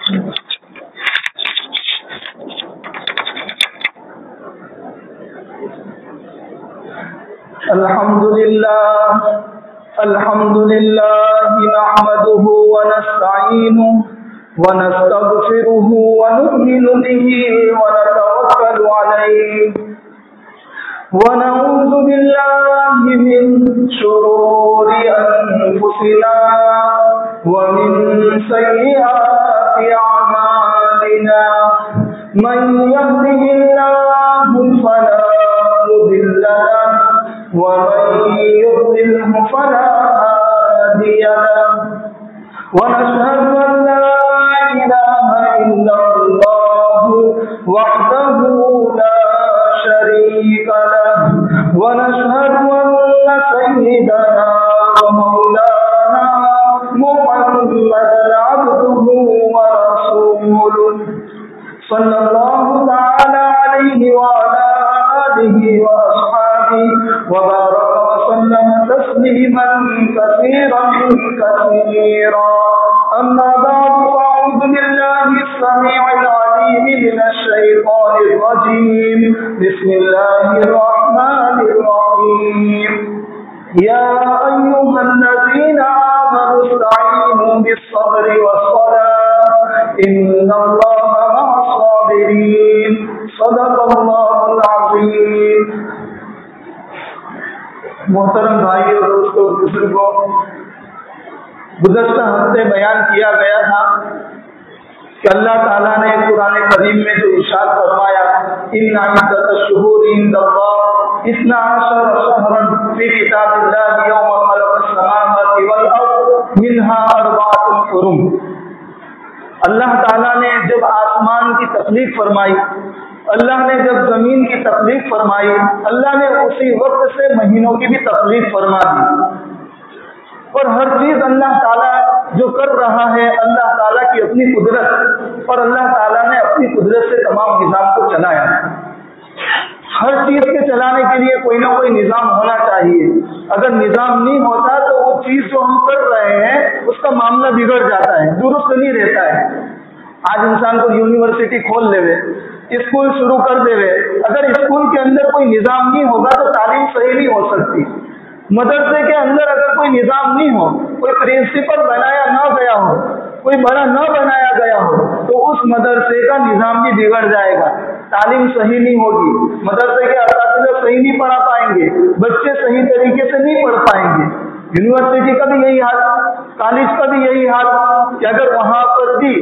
الحمد لله نحمده ونستعينه ونستغفره ونؤمن به ونتوكل عليه ونعوذ بالله من شرور أنفسنا ومن سيئات أعمالنا من يهده الله فلا مضل له ومن يضلله فلا هادي له ونشهد أن لا إله إلا الله وحده لا شريك له ونشهد أن سيدنا ومولانا محمدا عبده ورسوله صلى الله تعالى عليه وعلى آله وأصحابه وبارك وسلم تسليما كثيرا كثيرا أما بعد فأعوذ بالله السميع العليم من الشيطان الرجيم بسم الله الرحمن الرحيم يا أيها الذين آمنوا استعينوا بالصبر والصلاة إن الله مع الصابرين صدق الله العظيم. محترم بھائیو، دوستو، بزرگوں، گزشتہ ہفتے بیان کیا گیا تھا کہ اللہ تعالیٰ نے قرآن کریم میں جو ارشاد فرمایا ان عدۃ الشہور عند اللہ 12 شہرا فی کتاب اللہ یوم خلق السماوات والارض منها 4 حرم. اللہ تعالیٰ نے جب آسمان کی تخلیق فرمائی، اللہ نے جب زمین کی تخلیق فرمائی، اللہ نے اسی وقت سے مہینوں کی بھی تخلیق فرما دی. اور ہر چیز اللہ تعالیٰ جو کر رہا ہے اللہ تعالیٰ کی اپنی قدرت، اور اللہ تعالیٰ نے اپنی قدرت سے تمام نظام کو چلایا. ہر چیز کے چلانے کے لیے کوئی نہ کوئی نظام ہونا چاہیے. اگر نظام نہیں ہوتا تو وہ چیز جو ہم کر رہے ہیں اس کا معاملہ بگڑ جاتا ہے، درست نہیں رہتا ہے. آج انسان کو یونیورسٹی کھول لے، اسکول شروع کر دے، اگر اسکول کے اندر کوئی نظام نہیں ہوگا تو تعلیم صحیح نہیں ہو سکتی. مدرسے کے اندر اگر کوئی نظام نہیں ہو، کوئی پرنسپل بنایا نہ گیا ہو، کوئی بڑا نہ بنایا گیا ہو تو اس مدرسے کا نظام بھی بگڑ جائے گا، تعلیم صحیح نہیں ہوگی، مدرسے کے اساتذہ صحیح نہیں پڑھا پائیں گے، بچے صحیح طریقے سے نہیں پڑھ پائیں گے. یونیورسٹی کا بھی یہی حال، کالج کا بھی یہی حال کہ اگر وہاں پر بھی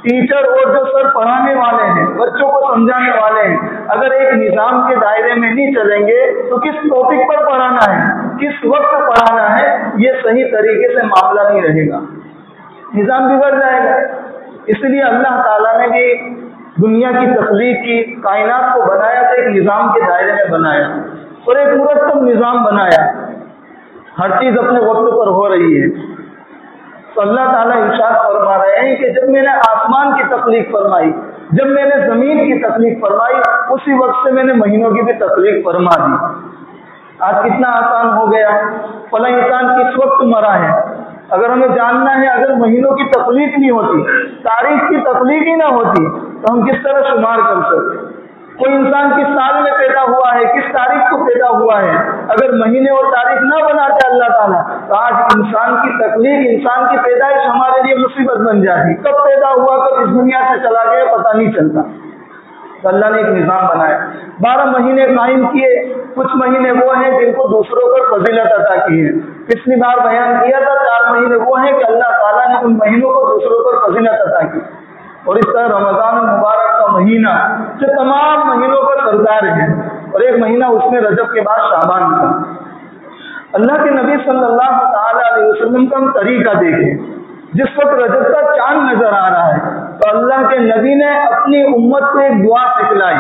ٹیچر اور جو سر پڑھانے والے ہیں، بچوں کو سمجھانے والے ہیں، اگر ایک نظام کے دائرے میں نہیں چلیں گے تو کس ٹاپک پر پڑھانا ہے، کس وقت پڑھانا ہے، یہ صحیح طریقے سے معاملہ نہیں رہے گا، نظام بگڑ جائے گا. اس لیے اللہ تعالیٰ نے بھی دنیا کی تخلیق کی، کائنات کو بنایا تو ایک نظام کے دائرے میں بنایا اور ایک مرتب نظام بنایا. ہر چیز اپنے وقت پر ہو رہی ہے. تو اللہ تعالیٰ ارشاد فرما رہے ہیں کہ جب میں نے آسمان کی تخلیق فرمائی، جب میں نے زمین کی تخلیق فرمائی، اسی وقت سے میں نے مہینوں کی بھی تخلیق فرما دی. آج کتنا آسان ہو گیا، فلاں انسان کس وقت مرا ہے اگر ہمیں جاننا ہے. اگر مہینوں کی تخلیق نہیں ہوتی، تاریخ کی تخلیق ہی نہ ہوتی تو ہم کس طرح شمار کر سکتے؟ کوئی انسان کس سال میں پیدا ہوا ہے، کس تاریخ کو پیدا ہوا ہے، اگر مہینے اور تاریخ نہ بناتے اللہ تعالیٰ تو آج انسان کی تخلیق، انسان کی پیدائش ہمارے لیے مصیبت بن جاتی. کب پیدا ہوا، کب اس دنیا سے چلا گیا پتہ نہیں چلتا. تو اللہ نے ایک نظام بنایا، 12 مہینے قائم کیے. کچھ مہینے وہ ہیں جن کو دوسروں پر فضیلت عطا کی ہے. پچھلی بار بیان کیا تھا 4 مہینے وہ ہیں کہ اللہ تعالیٰ نے ان مہینوں کو دوسروں پر فضیلت عطا کی. اور اس طرح رمضان المبارک کا مہینہ جو تمام مہینوں کا سردار ہے، اور ایک مہینہ اس میں رجب کے بعد شعبان کا. اللہ کے نبی صلی اللہ تعالی علیہ وسلم کا ہم طریقہ دیکھیں. جس وقت رجب کا چاند نظر آ رہا ہے تو اللہ کے نبی نے اپنی امت کو ایک دعا سکھلائی،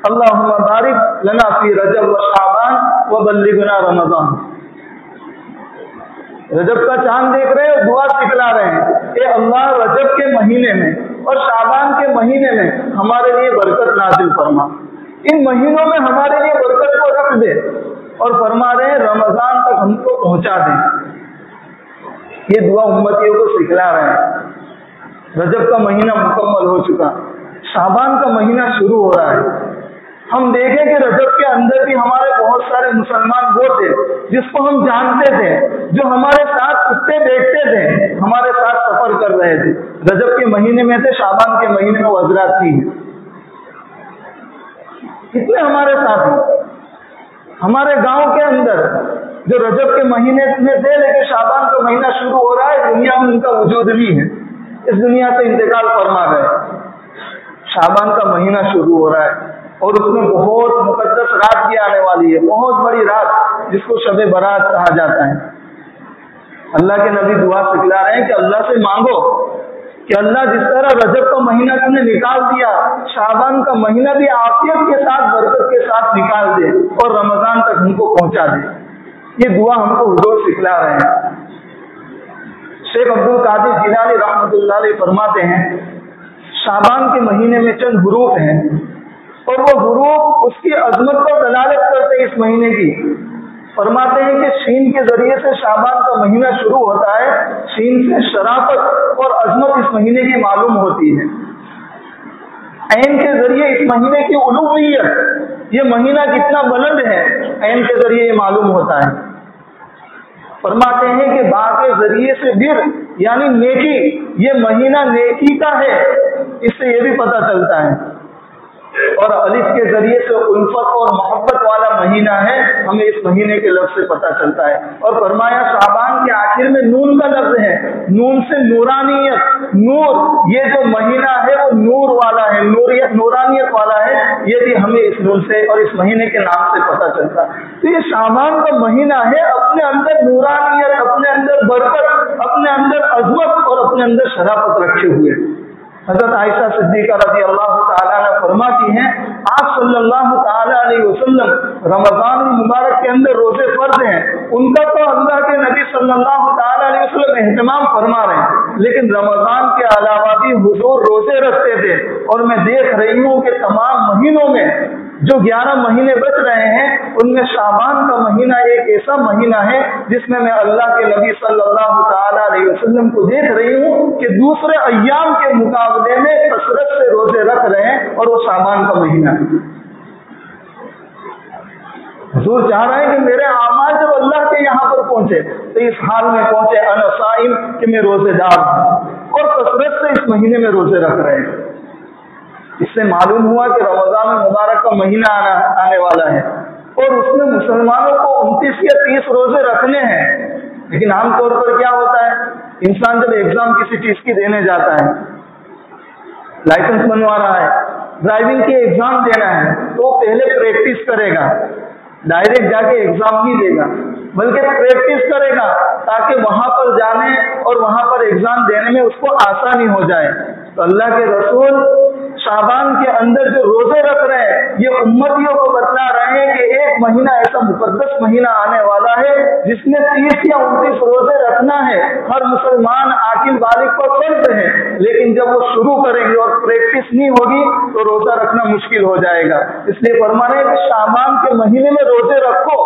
اللہم بارک لنا فی رجب و شعبان وبلغنا رمضان. رجب کا چاند دیکھ رہے ہیں، دعا سکھلا رہے ہیں کہ اللہ رجب کے مہینے میں اور شعبان کے مہینے میں ہمارے لیے برکت نازل فرما، ان مہینوں میں ہمارے لیے برکت کو رکھ دے، اور فرما رہے ہیں رمضان تک ہم کو پہنچا دیں. یہ دعا امتیوں کو سکھلا رہے ہیں. رجب کا مہینہ مکمل ہو چکا، شعبان کا مہینہ شروع ہو رہا ہے۔ ہم دیکھیں کہ رجب کے اندر بھی ہمارے بہت سارے مسلمان وہ تھے جس کو ہم جانتے تھے، جو ہمارے ساتھ اٹھتے بیٹھتے تھے، ہمارے ساتھ سفر کر رہے تھے، رجب کے مہینے میں تھے، شعبان کے مہینے میں وہ حضرات تھی۔ کتنے ہمارے ساتھ ہیں ہمارے گاؤں کے اندر جو رجب کے مہینے میں تھے، لیکن شعبان کا مہینہ شروع ہو رہا ہے، دنیا میں ان کا وجود نہیں ہے، اس دنیا سے انتقال فرما گئے۔ شعبان کا مہینہ شروع ہو رہا ہے اور اس میں بہت مقدس رات بھی آنے والی ہے، بہت بڑی رات جس کو شب برات کہا جاتا ہے۔ اللہ کے نبی دعا سکھلا رہے ہیں کہ اللہ سے مانگو کہ اللہ جس طرح رجب کا مہینہ تم نے نکال دیا، شعبان کا مہینہ بھی عافیت کے ساتھ برکت کے ساتھ نکال دے اور رمضان تک ہم کو پہنچا دے۔ یہ دعا ہم کو حضور سکھلا رہے ہیں۔ شیخ عبد القادر جیلانی رحمۃ اللہ علیہ فرماتے ہیں شعبان کے مہینے میں چند حروف ہیں اور وہ حروف اس کی عظمت پر دلالت کرتے ہیں۔ اس مہینے کی فرماتے ہیں کہ شین کے ذریعے سے شعبان کا مہینہ شروع ہوتا ہے، شین سے شرافت اور عظمت اس مہینے کی معلوم ہوتی ہے۔ عین کے ذریعے اس مہینے کی علویت، یہ مہینہ کتنا بلند ہے، عین کے ذریعے یہ معلوم ہوتا ہے۔ فرماتے ہیں کہ با کے ذریعے سے بر یعنی نیکی، یہ مہینہ نیکی کا ہے، اس سے یہ بھی پتہ چلتا ہے۔ اور الف کے ذریعے سے الفت اور محبت والا مہینہ ہے، ہمیں اس مہینے کے لفظ سے پتہ چلتا ہے۔ اور فرمایا شعبان کے آخر میں نون کا لفظ ہے، نون سے نورانیت، نور، یہ جو مہینہ ہے وہ نور والا ہے، نورانیت والا ہے، یہ بھی ہمیں اس نون سے اور اس مہینے کے نام سے پتہ چلتا ہے۔ تو یہ شعبان کا مہینہ ہے، اپنے اندر نورانیت، اپنے اندر برکت، اپنے اندر عظمت اور اپنے اندر شرافت رکھے ہوئے۔ حضرت عائشہ صدیقہ رضی اللہ تعالیٰ عنہ فرماتی ہیں آپ صلی اللہ تعالیٰ علیہ وسلم رمضان المبارک کے اندر روزے فرض ہیں، ان کا تو اللہ کے نبی صلی اللہ تعالیٰ علیہ وسلم اہتمام فرما رہے ہیں، لیکن رمضان کے علاوہ بھی حضور روزے رکھتے تھے۔ اور میں دیکھ رہی ہوں کہ تمام مہینوں میں جو 11 مہینے بچ رہے ہیں ان میں شعبان کا مہینہ ایک ایسا مہینہ ہے جس میں اللہ کے نبی صلی اللہ تعالیٰ علیہ وسلم کو دیکھ رہی ہوں کہ دوسرے ایام کے مقابلے میں کثرت سے روزے رکھ رہے ہیں، اور وہ شعبان کا مہینہ ہے۔ حضور چاہ رہے ہیں کہ میرے اعمال جب اللہ کے یہاں پر پہنچے تو اس حال میں پہنچے انا صائم کہ میں روزے دار ہوں، اور کثرت سے اس مہینے میں روزے رکھ رہے ہیں۔ اس سے معلوم ہوا کہ رمضان المبارک کا مہینہ آنے والا ہے اور اس میں مسلمانوں کو 29 یا 30 روزے رکھنے ہیں۔ لیکن عام طور پر کیا ہوتا ہے، انسان جب ایگزام کسی چیز کی دینے جاتا ہے، لائسنس بنوا رہا ہے، ڈرائیونگ کی ایگزام دینا ہے، تو وہ پہلے پریکٹس کرے گا، ڈائریکٹ جا کے ایگزام نہیں دے گا بلکہ پریکٹس کرے گا تاکہ وہاں پر جانے اور وہاں پر ایگزام دینے میں اس کو آسانی ہو جائے۔ تو اللہ کے رسول شعبان کے اندر جو روزے رکھ رہے ہیں یہ امتیوں کو بتلا رہے ہیں کہ ایک مہینہ ایسا مقدس مہینہ آنے والا ہے جس میں 30 یا 29 روزے رکھنا ہے، ہر مسلمان عاقل بالغ پر فرض ہے، لیکن جب وہ شروع کریں گے اور پریکٹس نہیں ہوگی تو روزہ رکھنا مشکل ہو جائے گا۔ اس لیے فرما رہے ہیں کہ شعبان کے مہینے میں روزے رکھو،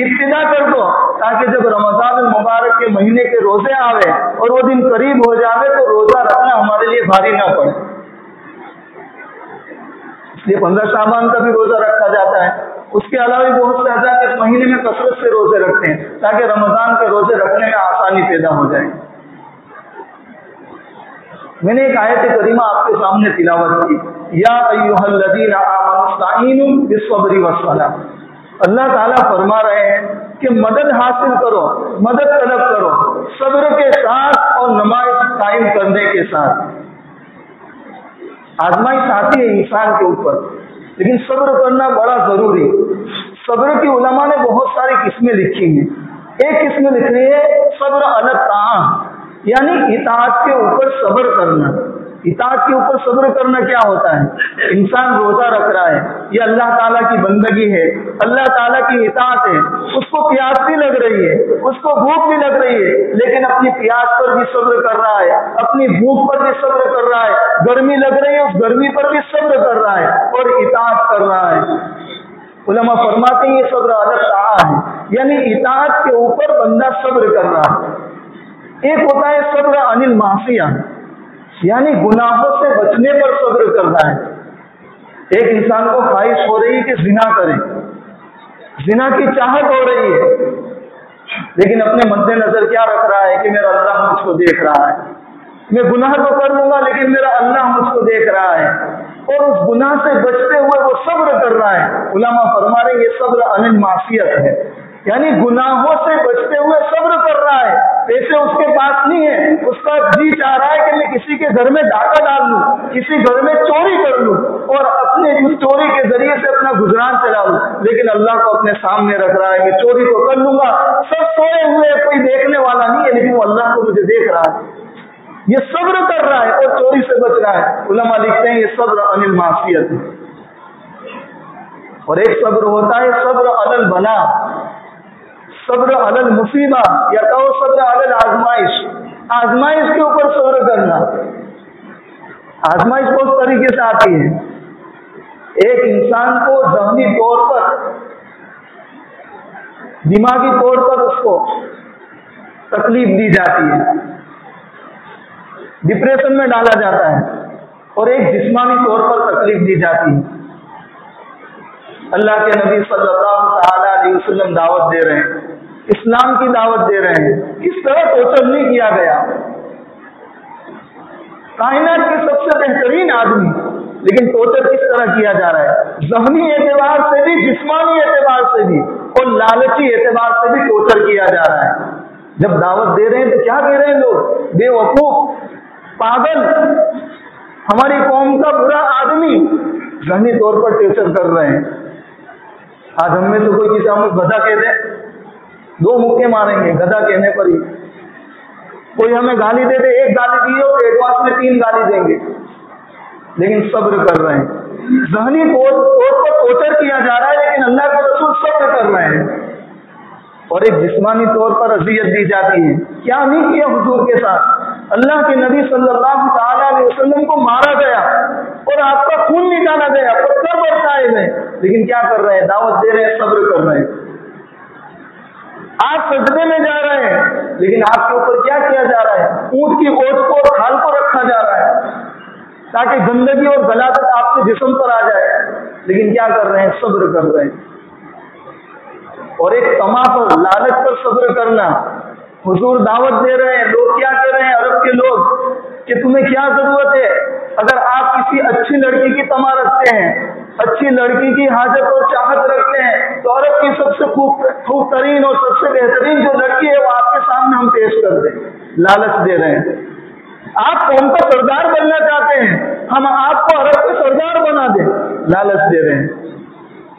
ابتدا کر دو، تاکہ جب رمضان المبارک کے مہینے کے روزے آوے اور وہ دن قریب ہو جاوے تو روزہ رکھنا ہمارے لیے بھاری نہ پڑے۔ اس لیے 15 شعبان کا بھی روزہ رکھا جاتا ہے۔ اس کے علاوہ بہت سے حضرات اس مہینے میں کثرت سے روزے رکھتے ہیں تاکہ رمضان کے روزے رکھنے میں آسانی پیدا ہو جائے۔ میں نے ایک آیت کریمہ آپ کے سامنے تلاوت کی، یا ایھا الذین آمنوا استعینوا بالصبر والصلاۃ۔ اللہ تعالیٰ فرما رہے ہیں کہ مدد حاصل کرو، مدد طلب کرو صبر کے ساتھ اور نماز قائم کرنے کے ساتھ۔ آزمائش آتی ہے انسان کے اوپر، لیکن صبر کرنا بڑا ضروری۔ صبر کی علماء نے بہت ساری قسمیں لکھی ہیں۔ ایک قسم لکھ رہی ہے صبر علی الطاعۃ، یعنی اطاعت کے اوپر صبر کرنا۔ اطاعت کے اوپر صبر کرنا کیا ہوتا ہے؟ انسان روزہ رکھ رہا ہے، یہ اللہ تعالیٰ کی بندگی ہے، اللہ تعالیٰ کی اطاعت ہے، اس کو پیاس بھی لگ رہی ہے، اس کو بھوک بھی لگ رہی ہے، لیکن اپنی پیاس پر بھی صبر کر رہا ہے، اپنی بھوک پر بھی صبر کر رہا ہے، گرمی لگ رہی ہے اس گرمی پر بھی صبر کر رہا ہے اور اطاعت کر رہا ہے۔ علماء فرماتے ہیں یہ صبر علی الطاعۃ ہے، یعنی اطاعت کے اوپر بندہ صبر کر رہا ہے۔ ایک ہوتا ہے صبر عن المعصیہ، یعنی گناہوں سے بچنے پر صبر کرنا ہے. ایک انسان کو خواہش ہو رہی ہے کہ زنا کرے، زنا کی چاہت ہو رہی ہے، لیکن اپنے مد نظر کیا رکھ رہا ہے کہ میرا اللہ مجھ کو دیکھ رہا ہے. میں گناہ تو کر لوں گا لیکن میرا اللہ مجھ کو دیکھ رہا ہے، اور اس گناہ سے بچتے ہوئے وہ صبر کر رہا ہے. علماء فرما رہے ہیں یہ صبر عن المعصیت ہے، یعنی گناہوں سے بچتے ہوئے صبر کر رہا ہے. پیسے اس کے پاس نہیں ہے، اس کا جی چاہ رہا ہے کہ میں کسی کے گھر میں ڈاکہ ڈال لوں، کسی گھر میں چوری کر لوں اور اپنے اس چوری کے ذریعے سے اپنا گزران چلا لوں، لیکن اللہ کو اپنے سامنے رکھ رہا ہے کہ چوری تو کر لوں گا، سب سوئے ہوئے کوئی دیکھنے والا نہیں ہے، لیکن وہ اللہ کو مجھے دیکھ رہا ہے. یہ صبر کر رہا ہے اور چوری سے بچ رہا ہے. علماء لکھتے ہیں یہ صبر عن المعصیت ہے. اور ایک صبر ہوتا ہے صبر علی البلا، صبر علی المصیبہ، یا کہو صبر علی الآزمائش. آزمائش کے اوپر صبر کرنا. آزمائش بہت طریقے سے آتی ہے. ایک انسان کو ذہنی طور پر، دماغی طور پر اس کو تکلیف دی جاتی ہے، ڈپریشن میں ڈالا جاتا ہے، اور ایک جسمانی طور پر تکلیف دی جاتی ہے. اللہ کے نبی صلی اللہ تعالی علیہ وسلم دعوت دے رہے ہیں، اسلام کی دعوت دے رہے ہیں. کس طرح ٹورچر نہیں کیا گیا. کائنات کے سب سے بہترین آدمی، لیکن ٹورچر کس طرح کیا جا رہا ہے. ذہنی اعتبار سے بھی، جسمانی اعتبار سے بھی، اور لالچی اعتبار سے بھی ٹورچر کیا جا رہا ہے. جب دعوت دے رہے ہیں تو کیا کہہ رہے ہیں لوگ؟ بے وقوف، پاگل، ہماری قوم کا برا آدمی. ذہنی طور پر ٹورچر کر رہے ہیں. آج ہم میں سے کوئی کسی ہم گدھا کہہ دے، 2 مکے ماریں گے گدھا کہنے پر ہی. کوئی ہمیں گالی دے دے، ایک گالی دی ہو ایڈوانس میں 3 گالی دیں گے، لیکن صبر کر رہے ہیں. ذہنی طور پر ٹورچر کیا جا رہا ہے، لیکن اللہ کے رسول صبر کر رہے ہیں. اور ایک جسمانی طور پر اذیت دی جاتی ہے. کیا نہیں کیا حضور کے ساتھ. اللہ کے نبی صلی اللہ تعالی علیہ وسلم کو مارا گیا اور آپ کا خون نکالا گیا، پتھر برسائے گئے، لیکن کیا کر رہے ہیں؟ دعوت دے رہے ہیں، صبر کر رہے ہیں. آپ سجدے میں جا رہے ہیں، لیکن آپ کے اوپر کیا کیا جا رہا ہے؟ اونٹ کی اوٹ کو اور کھال کو رکھا جا رہا ہے تاکہ گندگی اور غلاظت آپ کے جسم پر آ جائے، لیکن کیا کر رہے ہیں؟ صبر کر رہے ہیں. اور ایک طمع پر، لالچ پر صبر کرنا. حضور دعوت دے رہے ہیں، لوگ کیا کہہ رہے ہیں عرب کے لوگ کہ تمہیں کیا ضرورت ہے؟ اگر آپ کسی اچھی لڑکی کی طمع رکھتے ہیں، اچھی لڑکی کی حاجت اور چاہت رکھتے ہیں، تو عرب کی سب سے خوب ترین اور سب سے بہترین جو لڑکی ہے وہ آپ کے سامنے ہم پیش کر دیں. لالچ دے رہے ہیں. آپ قوم کا سردار بننا چاہتے ہیں، ہم آپ کو عرب کے سردار بنا دیں. لالچ دے رہے ہیں.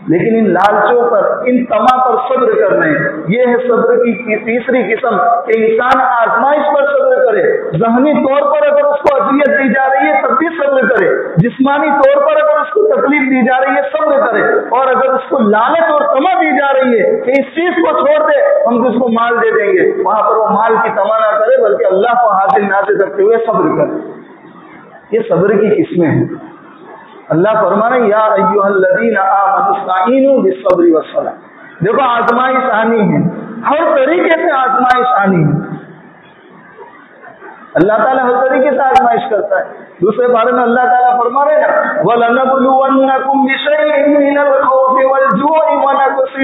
لیکن ان لالچوں پر، ان طمع پر صبر کر رہے ہیں. یہ ہے صبر کی تیسری قسم کہ انسان آزمائش پر صبر کرے. ذہنی طور پر اگر اس کو اذیت دی جا رہی ہے تب بھی صبر کرے، جسمانی طور پر اگر اس کو تکلیف دی جا رہی ہے صبر کرے، اور اگر اس کو لالچ اور طمع دی جا رہی ہے کہ اس چیز کو چھوڑ دے ہم اس کو مال دے دیں گے، وہاں پر وہ مال کی طمع نہ کرے بلکہ اللہ کو حاصل ناصر رکھتے ہوئے صبر کرے. یہ صبر کی قسمیں ہیں. اللہ فرمانا یا ایھا الذین آمنوا استعینوا بالصبر والصلاۃ. دیکھو آزمائش آنی ہے، ہر طریقے سے آزمائش آنی ہے. اللہ تعالیٰ ہر طریقے سے آزمائش کرتا ہے. دوسرے بارے میں اللہ تعالیٰ فرما رہے ہیں وَلَنَبْلُوَنَّكُمْ بِشَيْءٍ مِّنَ الْخَوْفِ وَالْجُوعِ وَنَقْصٍ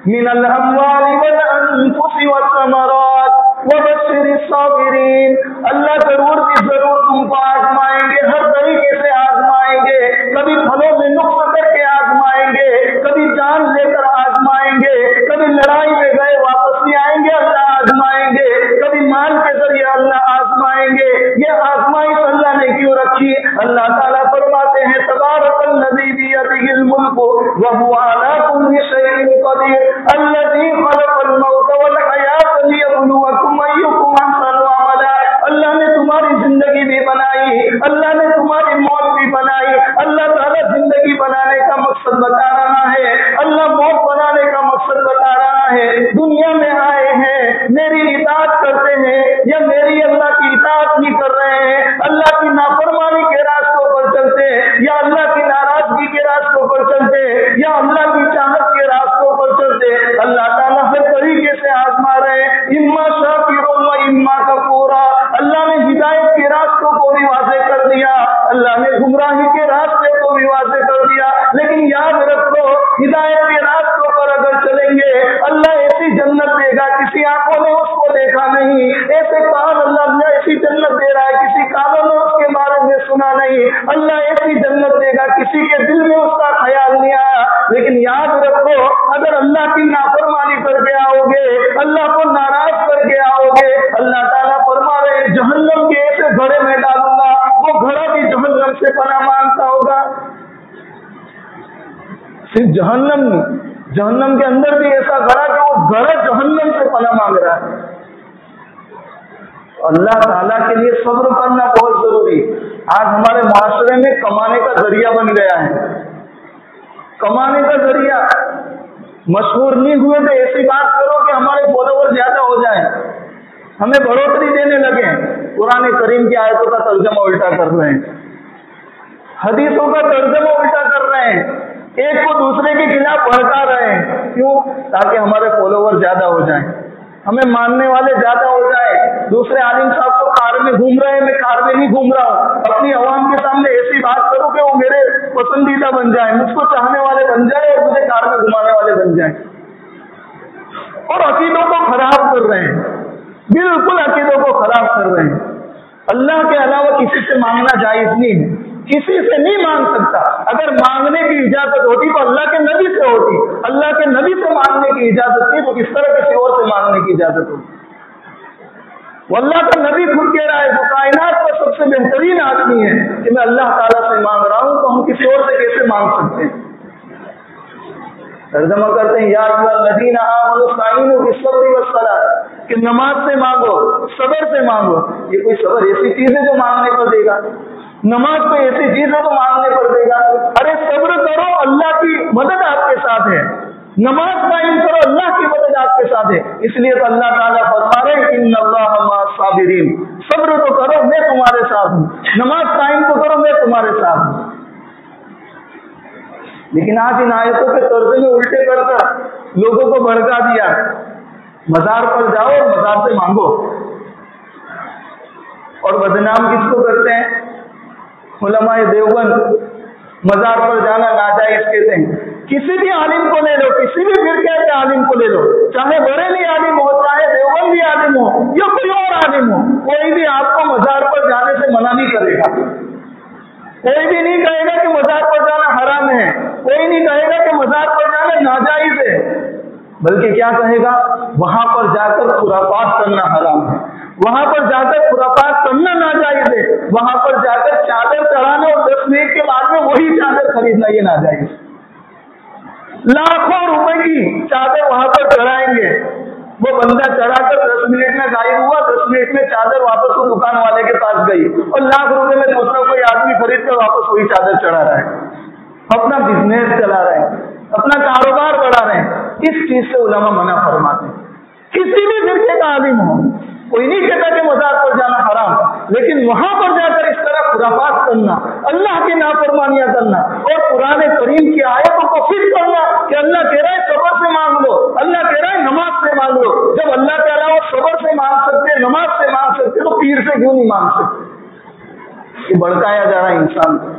مِّنَ الْأَمْوَالِ وَالْأَنفُسِ وَالثَّمَرَاتِ وَبَشِّرِ الصَّابِرِينَ. اللہ ضرور بھی ضرور تم کو آزمائیں گے، ہر طریقے سے آزمائیں گے. کبھی پھلوں میں نقص کر کے آزمائیں گے، کبھی جان لے کر آزمائیں گے، کبھی لڑائی میں گئے واپس نہیں آئیں گے اللہ آزمائیں گے، کبھی مال کے ذریعے اللہ آزمائیں گے. یہ آزمائش اللہ نے کیوں رکھی؟ اللہ تعالیٰ فرماتے ہیں تبارک الذی بیدہ الملک وہو علی کل شیء قدیر الذی خلق الموت والحیاۃ لیبلوکم ایکم احسن عملا. اللہ نے تمہاری زندگی بھی بنائی، اللہ نے تمہاری موت بھی بنائی. اللہ تعالیٰ زندگی بنانے کا مقصد بتا رہا ہے، اللہ موت بنانے کا مقصد بتا رہا ہے. دنیا میں آئے ہیں، میری اطاعت کرتے ہیں یا میری اللہ کی اطاعت نہیں کر رہے ہیں، اللہ کی نافرمانی کے راستوں پر چلتے یا اللہ کی ناراضگی کے راستوں پر چلتے یا اللہ کی چاہت کے راستوں پر چلتے. اللہ ہدایت کے راستوں پر اگر چلیں گے اللہ ایسی جنت دے گا کسی آنکھوں نے اس کو دیکھا نہیں، ایسے کان اللہ ایسی جنت دے رہا ہے کسی کانوں نے اس کے بارے میں سنا نہیں، اللہ ایسی جنت دے گا کسی کے دل میں اس کا خیال نہیں آیا۔ لیکن یاد رکھو اگر اللہ کی نافرمانی کر کے آؤ گے، اللہ کو ناراض کر کے آؤ گے، اللہ تعالیٰ فرما رہے جہنم کے ایسے گھڑے میں ڈالوں گا، وہ گھڑا بھی جہنم سے پناہ مانگتا ہوگا۔ صرف جہنم نہیں، جہنم کے اندر بھی ایسا گھڑا کہ وہ گھڑا جہنم سے پناہ مانگ رہا ہے۔ اللہ تعالیٰ کے لیے صبر کرنا بہت ضروری۔ آج ہمارے معاشرے میں کمانے کا ذریعہ بن گیا ہے، کمانے کا ذریعہ۔ مشہور نہیں ہوئے تو ایسی بات کرو کہ ہمارے فالوور زیادہ ہو جائیں، ہمیں بڑھوتری دینے لگے۔ قرآن کریم کی آیتوں کا ترجمہ الٹا کر رہے ہیں، حدیثوں کا ترجمہ الٹا کر رہے ہیں، ایک کو دوسرے کے خلاف بھڑکا رہے ہیں۔ کیوں؟ تاکہ ہمارے فالوور زیادہ ہو جائیں، ہمیں ماننے والے زیادہ ہو جائے۔ دوسرے عالم صاحب تو کار میں گھوم رہے ہیں، میں کار میں نہیں گھوم رہا ہوں، اپنی عوام کے سامنے ایسی بات کروں کہ وہ میرے پسندیدہ بن جائیں، مجھ کو چاہنے والے بن جائیں اور مجھے کار میں گھمانے والے بن جائیں۔ اور عقیدوں کو خراب کر رہے ہیں، بالکل عقیدوں کو خراب کر رہے ہیں۔ اللہ کے علاوہ کسی سے مانگنا جائز نہیں ہے، کسی سے نہیں مانگ سکتا۔ اگر مانگنے کی اجازت ہوتی تو اللہ کے نبی سے ہوتی، اللہ کے نبی سے مانگنے کی اجازت تھی تو کس طرح کسی اور سے مانگنے کی اجازت ہوتی؟ وہ اللہ کا نبی خود کہہ رہا ہے وہ کائنات کا سب سے بہترین آدمی ہے کہ میں اللہ تعالیٰ سے مانگ رہا ہوں، تو ہم کسی اور سے کیسے مانگ سکتے ہیں؟ ترجمہ کرتے ہیں یا ایھا الذین آمنوا استعینوا بالصبر والصلاۃ، کہ نماز سے مانگو، صبر سے مانگو۔ یہ کوئی صبر ایسی چیز ہے جو مانگنے پر دے گا؟ نماز کوئی ایسی چیز ہے تو مانگنے پر دے گا؟ ارے صبر کرو، اللہ کی مدد آپ کے ساتھ ہے، نماز قائم کرو، اللہ کی مدد آپ کے ساتھ ہے۔ اس لیے تو اللہ تعالیٰ فرما رہے ان اللہ مع الصابرین، صبر تو کرو میں تمہارے ساتھ ہوں، نماز قائم تو کرو میں تمہارے ساتھ ہوں۔ لیکن آج ان آیتوں کے ترجمے الٹے کر کر لوگوں کو بھڑکا دیا۔ مزار پر جاؤ، مزار سے مانگو، اور بدنام کس کو کرتے ہیں؟ علماء دیوبند مزار پر جانا ناجائز کہتے ہیں۔ کسی بھی عالم کو لے لو، کسی بھی فرقے کے عالم کو لے لو، چاہے بریلوی عالم ہو، چاہے دیوبندی عالم ہو یا کوئی اور عالم ہو، کوئی بھی آپ کو مزار پر جانے سے منع نہیں کرے گا۔ کوئی بھی نہیں کہے گا کہ مزار پر جانا حرام ہے، کوئی نہیں کہے گا کہ مزار پر جانا ناجائز ہے، بلکہ کیا کہے گا؟ وہاں پر جا کر خرافات کرنا حرام ہے، وہاں پر جا کر خرافات کرنا ناجائز ہے، وہاں پر جا کر چادر چڑھانا اور 10 منٹ کے بعد میں وہی چادر خریدنا یہ ناجائز ہے۔ لاکھوں روپے کی چادر وہاں پر چڑھائیں گے، وہ بندہ چڑھا کر 10 منٹ میں غائب ہوا، 10 منٹ میں چادر واپس وہ دکان والے کے پاس گئی، اور لاکھ روپے میں دوسرا کوئی آدمی خرید کر واپس وہی چادر چڑھا رہا ہے، اپنا بزنس چلا رہے ہیں، اپنا کاروبار بڑھا رہے ہیں۔ اس چیز سے علماء منع فرماتے ہیں۔ کسی بھی فرقے کا عالم ہو، کوئی نہیں کہتا کہ مزار پر جانا حرام، لیکن وہاں پر جا کر اس طرح خرافات کرنا، اللہ کی نافرمانیاں کرنا اور قرآن کریم کی آیتوں کو فٹ کرنا کہ اللہ کہہ رہا ہے صبر سے مانگ لو، اللہ کہہ رہا ہے نماز سے مانگ لو۔ جب اللہ کے علاوہ صبر سے مانگ سکتے، نماز سے مانگ سکتے، تو پیر سے کیوں نہیں مانگ سکتے؟ یہ بھڑکایا جا رہا ہے انسان کو۔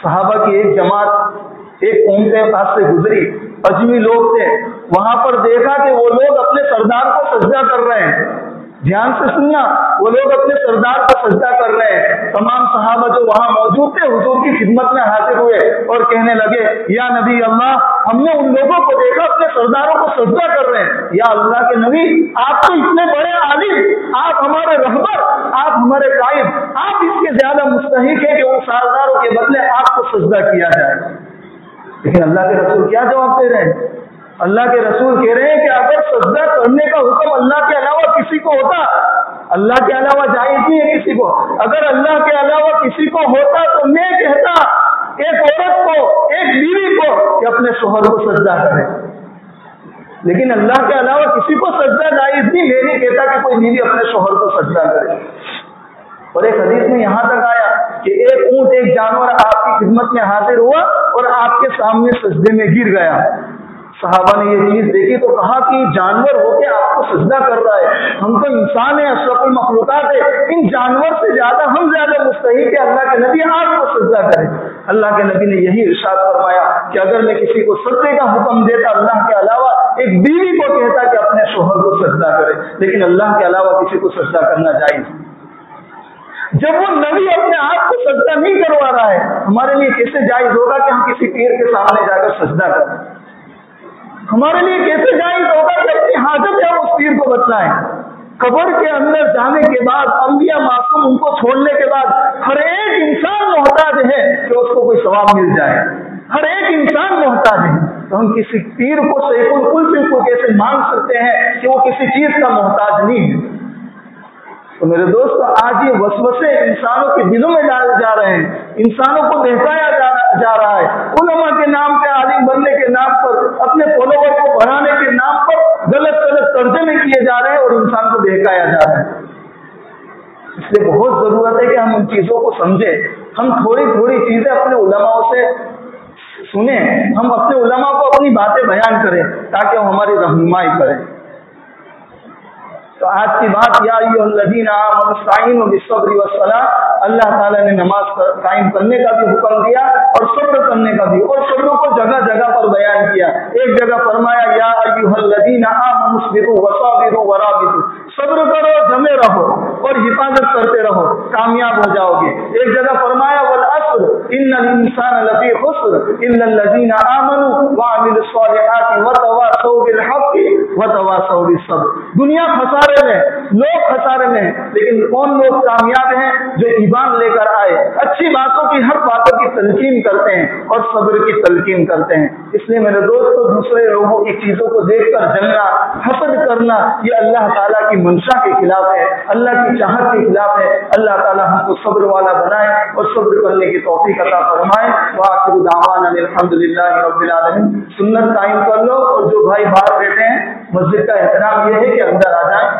صحابہ کی ایک جماعت ایک قوم کے پاس سے گزری، اجمی لوگ تھے، وہاں پر دیکھا کہ وہ لوگ اپنے سردار کو سجدہ کر رہے ہیں۔ دھیان سے سننا، وہ لوگ اپنے سردار کو سجدہ کر رہے ہیں۔ تمام صحابہ جو وہاں موجود تھے حضور کی خدمت میں حاضر ہوئے اور کہنے لگے یا نبی اللہ، ہم نے ان لوگوں کو دیکھا اپنے سرداروں کو سجدہ کر رہے ہیں۔ یا اللہ کے نبی، آپ تو اتنے بڑے عالم، آپ ہمارے رہبر، آپ ہمارے قائد، آپ اس کے زیادہ مستحق ہیں کہ ان سرداروں کے بدلے آپ کو سجدہ کیا جائے۔ لیکن اللہ کے رسول کیا جواب دے رہے ہیں؟ اللہ کے رسول کہہ رہے ہیں کہ اگر سجدہ کرنے کا حکم اللہ کے علاوہ کسی کو ہوتا، اللہ کے علاوہ جائز نہیں ہے کسی کو، اگر اللہ کے علاوہ کسی کو ہوتا تو میں کہتا ایک عورت کو، ایک بیوی کو کہ اپنے شوہر کو سجدہ کرے، لیکن اللہ کے علاوہ کسی کو سجدہ جائز نہیں، میں نہیں کہتا کہ کوئی بیوی اپنے شوہر کو سجدہ کرے۔ اور ایک حدیث میں یہاں تک آیا کہ ایک اونٹ، ایک جانور آپ کی خدمت میں حاضر ہوا اور آپ کے سامنے سجدے میں گر گیا۔ صحابہ نے یہ چیز دیکھی تو کہا کہ جانور ہو کے آپ کو سجدہ کر رہا ہے، ہم تو انسان ہیں، اشرف المخلوقات ہے، ان جانور سے زیادہ ہم زیادہ مستحق ہے اللہ کے نبی آپ کو سجدہ کریں۔ اللہ کے نبی نے یہی ارشاد فرمایا کہ اگر میں کسی کو سجدے کا حکم دیتا اللہ کے علاوہ، ایک بیوی کو کہتا کہ اپنے شوہر کو سجدہ کرے، لیکن اللہ کے علاوہ کسی کو سجدہ کرنا جائز نہیں۔ جب وہ نبی اپنے آپ کو سجدہ نہیں کروا رہا ہے، ہمارے لیے کیسے جائز ہوگا کہ ہم کسی پیر کے سامنے جا کر سجدہ کریں؟ ہمارے لیے کیسے جائز ہوگا کہ اپنی حاجت ہے اس پیر کو بتلائیں؟ قبر کے اندر جانے کے بعد، انبیاء معصوم ان کو چھوڑنے کے بعد، ہر ایک انسان محتاج ہے کہ اس کو کوئی ثواب مل جائے، ہر ایک انسان محتاج ہے، تو ہم کسی پیر کو شیخ الکل کو کیسے مان سکتے ہیں کہ وہ کسی چیز کا محتاج نہیں ہے؟ تو میرے دوست آج یہ وسوسے انسانوں کے دلوں میں ڈالے جا رہے ہیں، انسانوں کو بہکایا جا رہا ہے، علماء کے نام پہ، عالم بننے کے نام پر، اپنے فالوور کو بڑھانے کے نام پر غلط ترجمے کیے جا رہے ہیں اور انسان کو بہکایا جا رہا ہے۔ اس لیے بہت ضرورت ہے کہ ہم ان چیزوں کو سمجھیں، ہم تھوڑی تھوڑی چیزیں اپنے علماء سے سنیں، ہم اپنے علماء کو اپنی باتیں بیان کریں تاکہ وہ ہماری رہنمائی کریں۔ تو آج کی بات یا ایھا الذین آمنوا استعینوا بالصبر والصلاۃ، اللہ تعالیٰ نے نماز قائم کرنے کا بھی حکم دیا اور صبر کرنے کا بھی، اور صبر کو جگہ جگہ پر بیان کیا۔ ایک جگہ فرمایا یا ایھا الذین آمنوا اصبروا وصابروا ورابطوا، صبر کرو، جمے رہو اور حفاظت کرتے رہو، کامیاب ہو جاؤ گے۔ ایک جگہ فرمایا والعصر ان الانسان لفی خسر الا الذین آمنوا وعملوا الصالحات وتواصوا بالحق وتواصوا بالصبر۔ دنیا خسارے میں، لوگ خسارے میں، لیکن کون لوگ کامیاب ہیں؟ جو ایمان لے کر آئے، اچھی باتوں کی، ہر باتوں کی تلقین کرتے ہیں اور صبر کی تلقین کرتے ہیں۔ اس لیے میرے دوستو، دوسرے لوگوں کی چیزوں کو دیکھ کر جلنا، حسد کرنا، یہ اللہ تعالیٰ کی منشا کے خلاف ہے، اللہ کی چاہت کے خلاف ہے۔ اللہ تعالیٰ ہم کو صبر والا بنائے اور صبر کرنے کی توفیق عطا فرمائے۔ وآخر دعوانا الحمدللہ رب العالمین۔ سنت قائم کر لو، اور جو بھائی باہر بیٹھے ہیں، مسجد کا احترام یہ ہے کہ اندر آ جائیں۔